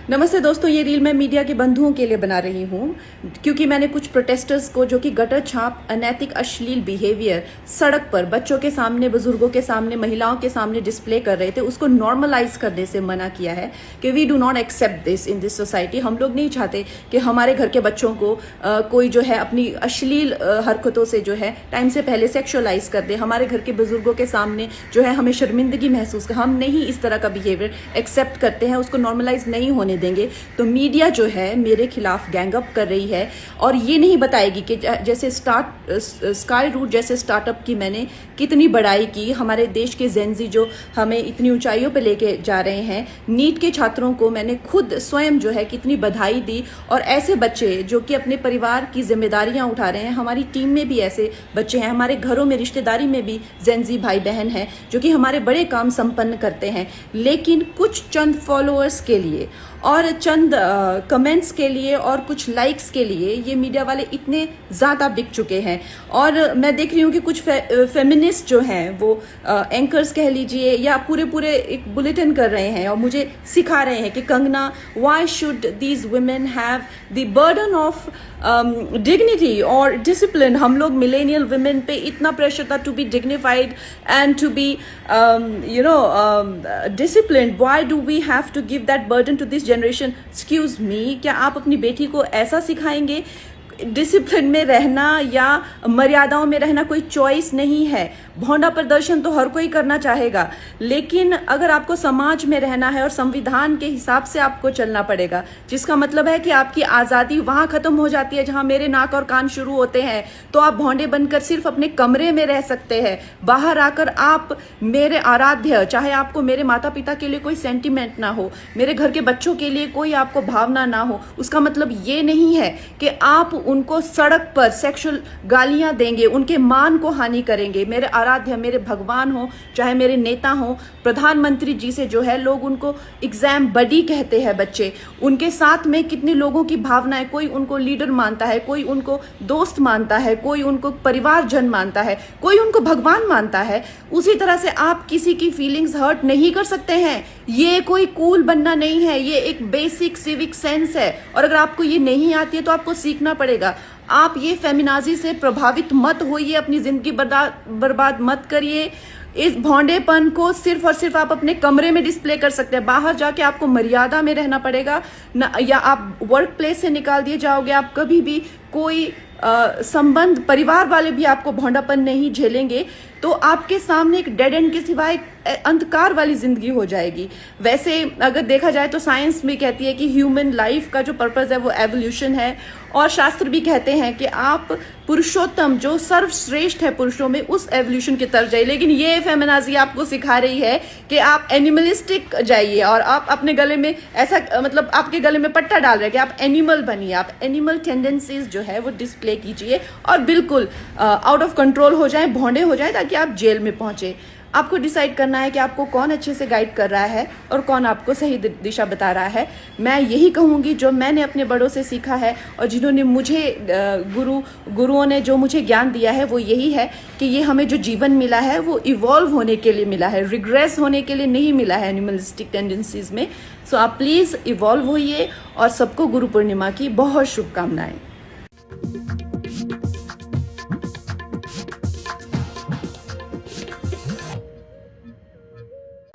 नमस्ते दोस्तों, ये रील मैं मीडिया के बंधुओं के लिए बना रही हूँ क्योंकि मैंने कुछ प्रोटेस्टर्स को जो कि गटर छाप, अनैतिक, अश्लील बिहेवियर सड़क पर बच्चों के सामने, बुजुर्गों के सामने, महिलाओं के सामने डिस्प्ले कर रहे थे, उसको नॉर्मलाइज करने से मना किया है कि we do not accept this in this society. हम लोग नहीं चाहते कि हमारे घर के बच्चों को कोई जो है अपनी अश्लील हरकतों से जो है टाइम से पहले सेक्सुअलाइज कर दे। हमारे घर के बुजुर्गों के सामने जो है हमें शर्मिंदगी महसूस कर, हम नहीं इस तरह का बिहेवियर एक्सेप्ट करते हैं, उसको नॉर्मलाइज नहीं होने देंगे। तो मीडिया जो है मेरे खिलाफ गैंग अप कर रही है और ये नहीं बताएगी कि जैसे स्काई रूट जैसे स्टार्टअप की मैंने कितनी बड़ाई की, हमारे देश के जेनजी जो हमें इतनी ऊंचाइयों पे लेके जा रहे हैं, नीट के छात्रों को मैंने खुद स्वयं जो है कितनी बधाई दी। और ऐसे बच्चे जो कि अपने परिवार की जिम्मेदारियां उठा रहे हैं, हमारी टीम में भी ऐसे बच्चे हैं, हमारे घरों में रिश्तेदारी में भी जेनजी भाई बहन हैं जो कि हमारे बड़े काम संपन्न करते हैं, लेकिन कुछ चंद फॉलोअर्स के लिए और चंद कमेंट्स के लिए और कुछ लाइक्स के लिए ये मीडिया वाले इतने ज़्यादा बिक चुके हैं। और मैं देख रही हूँ कि कुछ फेमिनिस्ट जो हैं वो एंकर्स कह लीजिए या पूरे एक बुलेटिन कर रहे हैं और मुझे सिखा रहे हैं कि Kangana, why should these women have the burden of dignity और डिसिप्लिन। हम लोग मिलेनियल वुमेन पे इतना प्रेशर था to be dignified and to be disciplined, why do we have to give that burden to this generation. Excuse me, क्या आप अपनी बेटी को ऐसा सिखाएंगे? डिसिप्लिन में रहना या मर्यादाओं में रहना कोई चॉइस नहीं है। भौंडा प्रदर्शन तो हर कोई करना चाहेगा, लेकिन अगर आपको समाज में रहना है और संविधान के हिसाब से आपको चलना पड़ेगा, जिसका मतलब है कि आपकी आज़ादी वहां खत्म हो जाती है जहां मेरे नाक और कान शुरू होते हैं। तो आप भौंडे बनकर सिर्फ अपने कमरे में रह सकते हैं। बाहर आकर आप मेरे आराध्य, चाहे आपको मेरे माता पिता के लिए कोई सेंटिमेंट ना हो, मेरे घर के बच्चों के लिए कोई आपको भावना ना हो, उसका मतलब ये नहीं है कि आप उनको सड़क पर सेक्सुअल गालियां देंगे, उनके मान को हानि करेंगे। मेरे आराध्य, मेरे भगवान हो, चाहे मेरे नेता हो, प्रधानमंत्री जी से जो है लोग उनको एग्जाम बडी कहते हैं बच्चे, उनके साथ में कितने लोगों की भावनाएं, कोई उनको लीडर मानता है, कोई उनको दोस्त मानता है, कोई उनको परिवारजन मानता है, कोई उनको भगवान मानता है। उसी तरह से आप किसी की फीलिंग्स हर्ट नहीं कर सकते हैं। ये कोई कूल बनना नहीं है, ये एक बेसिक सिविक सेंस है और अगर आपको ये नहीं आती है तो आपको सीखना पड़ेगा। आप ये फेमिनाजी से प्रभावित मत होइए, अपनी जिंदगी बर्बाद मत करिए। इस भौंडेपन को सिर्फ और सिर्फ आप अपने कमरे में डिस्प्ले कर सकते हैं। बाहर जाके आपको मर्यादा में रहना पड़ेगा ना, या आप वर्क प्लेस से निकाल दिए जाओगे। आप कभी भी कोई संबंध, परिवार वाले भी आपको भौंडापन नहीं झेलेंगे, तो आपके सामने एक डेड एंड के सिवाय अंधकार वाली जिंदगी हो जाएगी। वैसे अगर देखा जाए तो साइंस भी कहती है कि ह्यूमन लाइफ का जो पर्पस है वो एवोल्यूशन है, और शास्त्र भी कहते हैं कि आप पुरुषोत्तम जो सर्वश्रेष्ठ है पुरुषों में, उस एवोल्यूशन की तरफ जाइए। लेकिन ये फेमिनाजी आपको सिखा रही है कि आप एनिमलिस्टिक जाइए और आप अपने गले में ऐसा, मतलब आपके गले में पट्टा डाल रहे हैं कि आप एनिमल बनिए, आप एनिमल टेंडेंसीज जो है वो डिस्प्ले कीजिए और बिल्कुल आउट ऑफ कंट्रोल हो जाए, भौंडे हो जाए, ताकि आप जेल में पहुंचे। आपको डिसाइड करना है कि आपको कौन अच्छे से गाइड कर रहा है और कौन आपको सही दिशा बता रहा है। मैं यही कहूँगी जो मैंने अपने बड़ों से सीखा है और जिन्होंने मुझे गुरुओं ने जो मुझे ज्ञान दिया है वो यही है कि ये हमें जो जीवन मिला है वो इवॉल्व होने के लिए मिला है, रिग्रेस होने के लिए नहीं मिला है एनिमलिस्टिक टेंडेंसीज में। सो आप प्लीज़ इवॉल्व होइए और सबको गुरु पूर्णिमा की बहुत शुभकामनाएं।